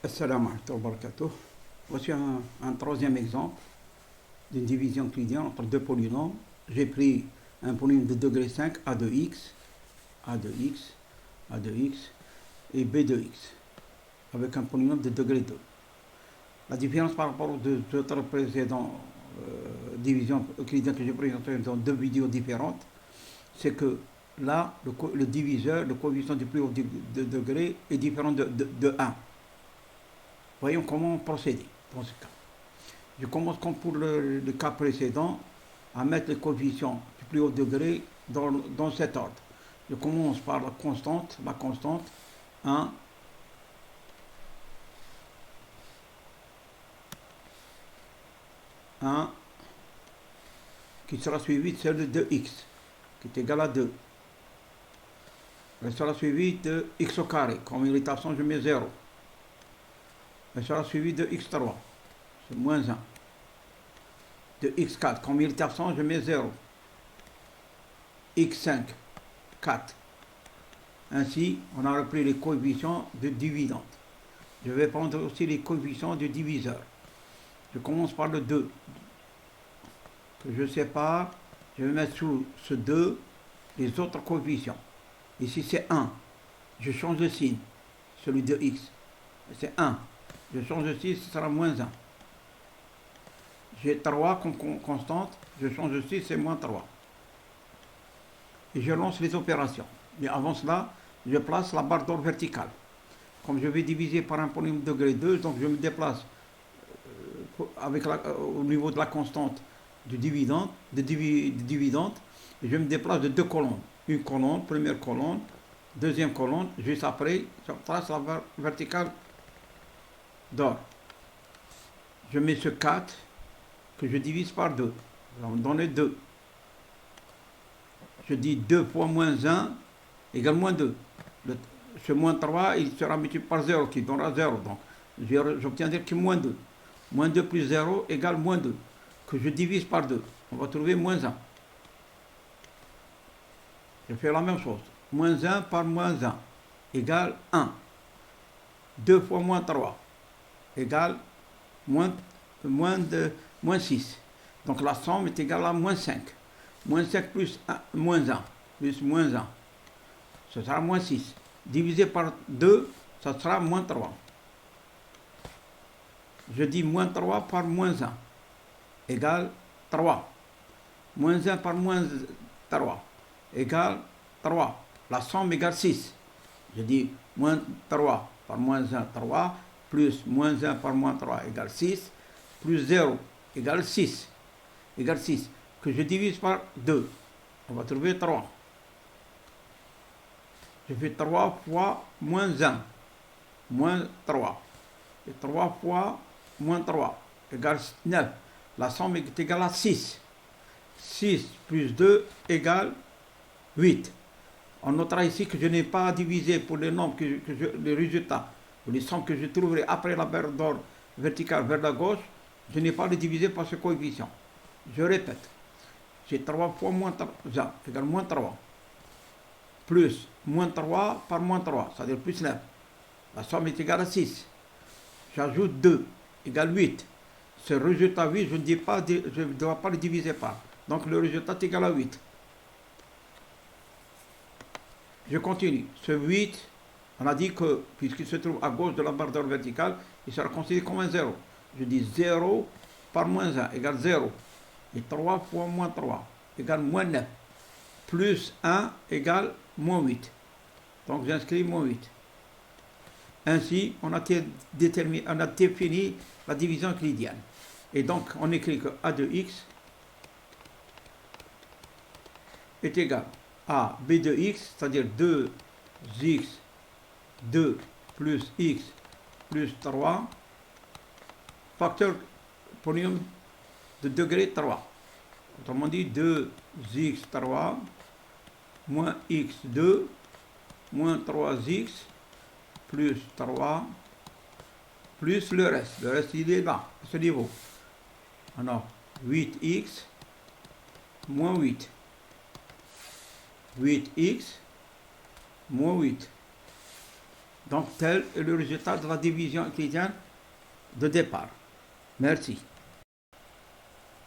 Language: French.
Assalamu alaikum wa barakatuh. Voici un troisième exemple d'une division euclidienne entre deux polynômes. J'ai pris un polynôme de degré 5, a de x, a de x, a de x et b de x, avec un polynôme de degré 2. La différence par rapport aux deux autres précédentes divisions euclidiennes que j'ai présentées dans deux vidéos différentes, c'est que là, le diviseur, le coefficient du plus haut degré est différent de 1. Voyons comment procéder dans ce cas. Je commence comme pour le cas précédent à mettre les coefficients du plus haut degré dans cet ordre. Je commence par la constante 1, qui sera suivi de celle de x, qui est égal à 2. Elle sera suivie de x au carré. Comme il est absent, je mets 0. Elle sera suivie de x3, c'est moins 1. De x4, comme il est absent, je mets 0. x5, 4. Ainsi, on a repris les coefficients de dividende. Je vais prendre aussi les coefficients du diviseur. Je commence par le 2, que je sépare. Je vais mettre sous ce 2 les autres coefficients. Ici, c'est 1. Je change de signe, celui de x. C'est 1. Je change de signe, ce sera moins 1. J'ai 3 comme constante. Je change de signe, c'est moins 3. Et je lance les opérations. Mais avant cela, je place la barre d'or verticale. Comme je vais diviser par un polynôme de degré 2, donc je me déplace au niveau de la constante du dividende, et je me déplace de deux colonnes. Une colonne, première colonne, deuxième colonne, juste après, je trace la barre verticale d'or. Je mets ce 4 que je divise par 2. Ça va me donner 2. Je dis 2 fois moins 1 égale moins 2. Ce moins 3, il sera multiplié par 0, qui donnera 0. Donc, j'obtiendrai que moins 2. Moins 2 plus 0 égale moins 2, que je divise par 2. On va trouver moins 1. Je fais la même chose. Moins 1 par moins 1 égale 1. 2 fois moins 3 égale moins 6. Donc la somme est égale à moins 5. Moins 5 plus moins 1, plus moins 1, ce sera moins 6. Divisé par 2, ça sera moins 3. Je dis moins 3 par moins 1 égale 3. Moins 1 par moins 3 égale 3. La somme égale 6. Je dis moins 3 par moins 1, 3, plus moins 1 par moins 3 égale 6, plus 0 égale 6, que je divise par 2. On va trouver 3. Je fais 3 fois moins 1, moins 3. Et 3 fois moins 3 égale 9. La somme est égale à 6. 6 plus 2 égale 8. On notera ici que je n'ai pas divisé pour les nombres, les résultats, ou les sommes que je trouverai après la barre d'or verticale vers la gauche, je n'ai pas les divisé par ce coefficient. Je répète. J'ai 3 fois moins 3 égale moins 3. Plus moins 3 par moins 3, c'est-à-dire plus 9. La somme est égale à 6. J'ajoute 2 égale 8. Ce résultat 8, je ne dois pas le diviser par. Donc le résultat est égal à 8. Je continue. Ce 8, on a dit que, puisqu'il se trouve à gauche de la barre d'or verticale, il sera considéré comme un 0. Je dis 0 par moins 1 égale 0. Et 3 fois moins 3 égale moins 9. Plus 1 égale moins 8. Donc j'inscris moins 8. Ainsi, on a défini la division euclidienne. Et donc, on écrit que a de x est égal à b de x, c'est-à-dire 2x, 2 plus x plus 3, facteur polynôme de degré 3. Autrement dit, 2x3 moins x2 moins 3x plus 3 plus le reste. Le reste, il est là, à ce niveau. Alors, 8x moins 8. 8x moins 8. Donc tel est le résultat de la division euclidienne de départ. Merci.